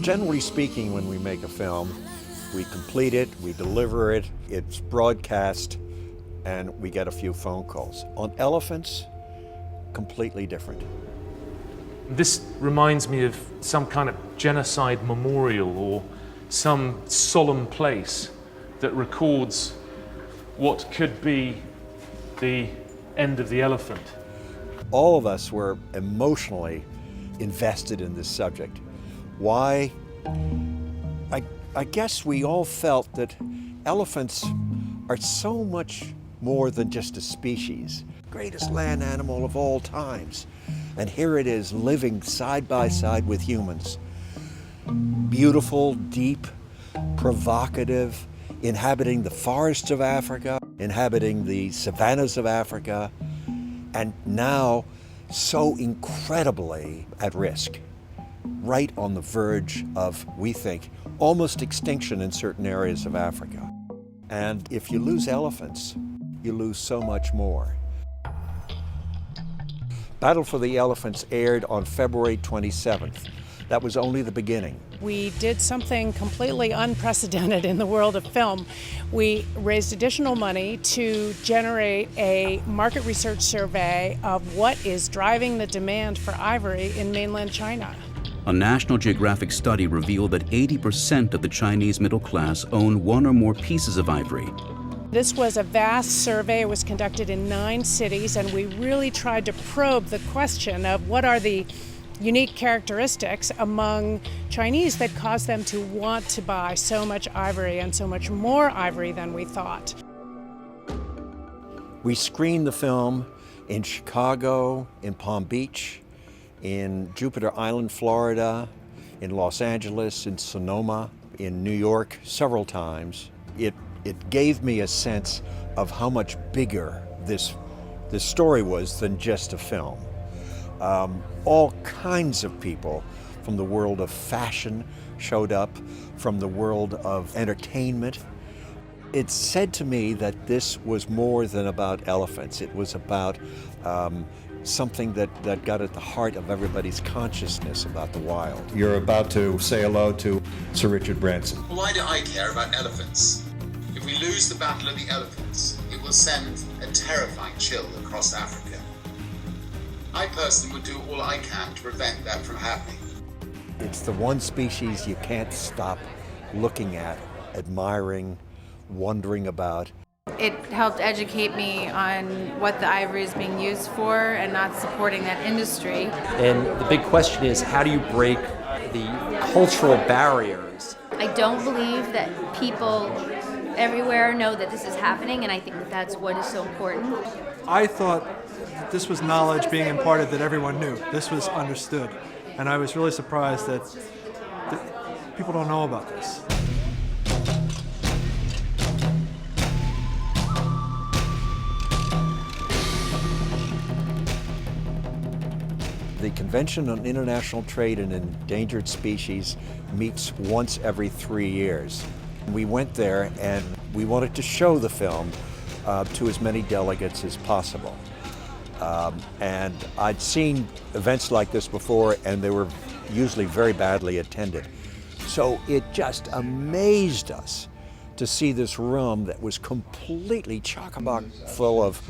Generally speaking, when we make a film, we complete it, we deliver it, it's broadcast, and we get a few phone calls. On elephants, completely different. This reminds me of some kind of genocide memorial or some solemn place that records what could be the end of the elephant. All of us were emotionally invested in this subject. Why? I guess we all felt that elephants are so much more than just a species. Greatest land animal of all times. And here it is living side by side with humans. Beautiful, deep, provocative, inhabiting the forests of Africa, inhabiting the savannas of Africa, and now so incredibly at risk, right on the verge of, we think, almost extinction in certain areas of Africa. And if you lose elephants, you lose so much more. Battle for the Elephants aired on February 27th. That was only the beginning. We did something completely unprecedented in the world of film. We raised additional money to generate a market research survey of what is driving the demand for ivory in mainland China. A National Geographic study revealed that 80% of the Chinese middle class own one or more pieces of ivory. This was a vast survey. It was conducted in 9 cities, and we really tried to probe the question of what are the unique characteristics among Chinese that cause them to want to buy so much ivory and so much more ivory than we thought. We screened the film in Chicago, in Palm Beach, in Jupiter Island, Florida, in Los Angeles, in Sonoma, in New York several times. It gave me a sense of how much bigger this story was than just a film. All kinds of people from the world of fashion showed up, from the world of entertainment. It said to me that this was more than about elephants. It was about something that got at the heart of everybody's consciousness about the wild. You're about to say hello to Sir Richard Branson. Why do I care about elephants? If we lose the battle of the elephants, it will send a terrifying chill across Africa. I personally would do all I can to prevent that from happening. It's the one species you can't stop looking at, admiring, wondering about. It helped educate me on what the ivory is being used for and not supporting that industry. And the big question is, how do you break the cultural barriers? I don't believe that people everywhere know that this is happening, and I think that that's what is so important. I thought this was knowledge being imparted that everyone knew. This was understood. And I was really surprised that people don't know about this. The Convention on International Trade in Endangered Species meets once every 3 years. We went there and we wanted to show the film to as many delegates as possible. And I'd seen events like this before, and they were usually very badly attended. So it just amazed us to see this room that was completely chock-a-block full of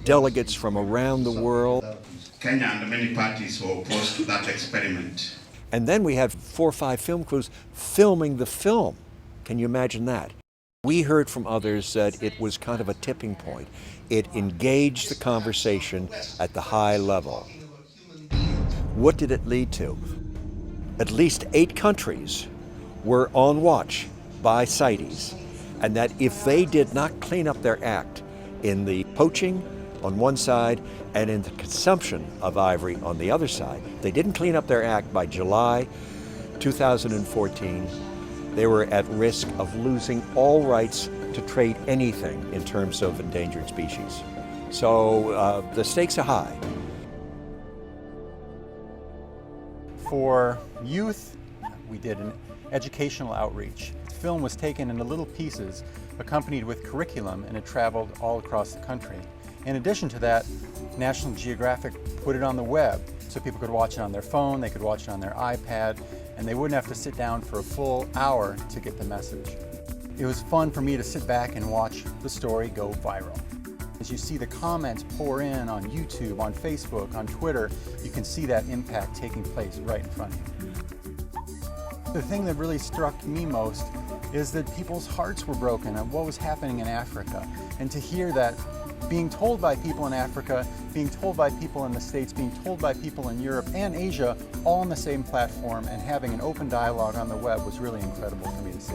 delegates from around the world. Kenya and many parties were opposed to that experiment. And then we had 4 or 5 film crews filming the film. Can you imagine that? We heard from others that it was kind of a tipping point. It engaged the conversation at the high level. What did it lead to? At least 8 countries were on watch by CITES, and that if they did not clean up their act in the poaching on one side and in the consumption of ivory on the other side, they didn't clean up their act by July 2014, they were at risk of losing all rights to trade anything in terms of endangered species. So the stakes are high. For youth, we did an educational outreach. The film was taken into little pieces, accompanied with curriculum, and it traveled all across the country. In addition to that, National Geographic put it on the web, so people could watch it on their phone, they could watch it on their iPad, and they wouldn't have to sit down for a full hour to get the message. It was fun for me to sit back and watch the story go viral. As you see the comments pour in on YouTube, on Facebook, on Twitter, you can see that impact taking place right in front of you. The thing that really struck me most is that people's hearts were broken at what was happening in Africa. And to hear that being told by people in Africa, being told by people in the States, being told by people in Europe and Asia, all on the same platform and having an open dialogue on the web was really incredible for me to see.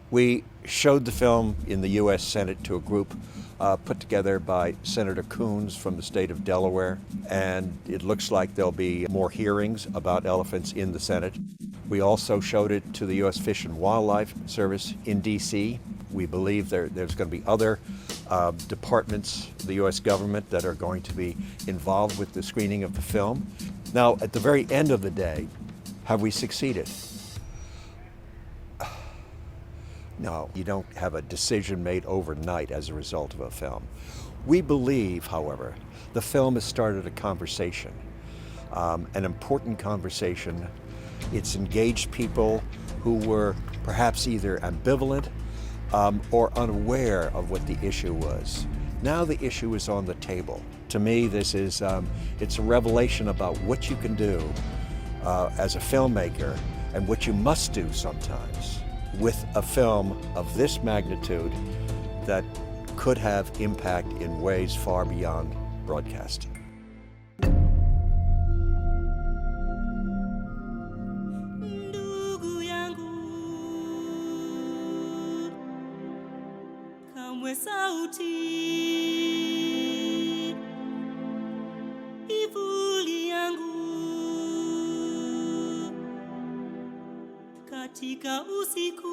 We showed the film in the U.S. Senate to a group put together by Senator Coons from the state of Delaware, and it looks like there'll be more hearings about elephants in the Senate. We also showed it to the U.S. Fish and Wildlife Service in D.C. We believe there's going to be other departments of the U.S. government that are going to be involved with the screening of the film. Now, at the very end of the day, have we succeeded? No, you don't have a decision made overnight as a result of a film. We believe, however, the film has started a conversation, an important conversation. It's engaged people who were perhaps either ambivalent or unaware of what the issue was. Now the issue is on the table. To me, this is it's a revelation about what you can do as a filmmaker and what you must do sometimes with a film of this magnitude that could have impact in ways far beyond broadcasting. Ndugu yangu, kamwe sauti, kivuli yangu katika usiku.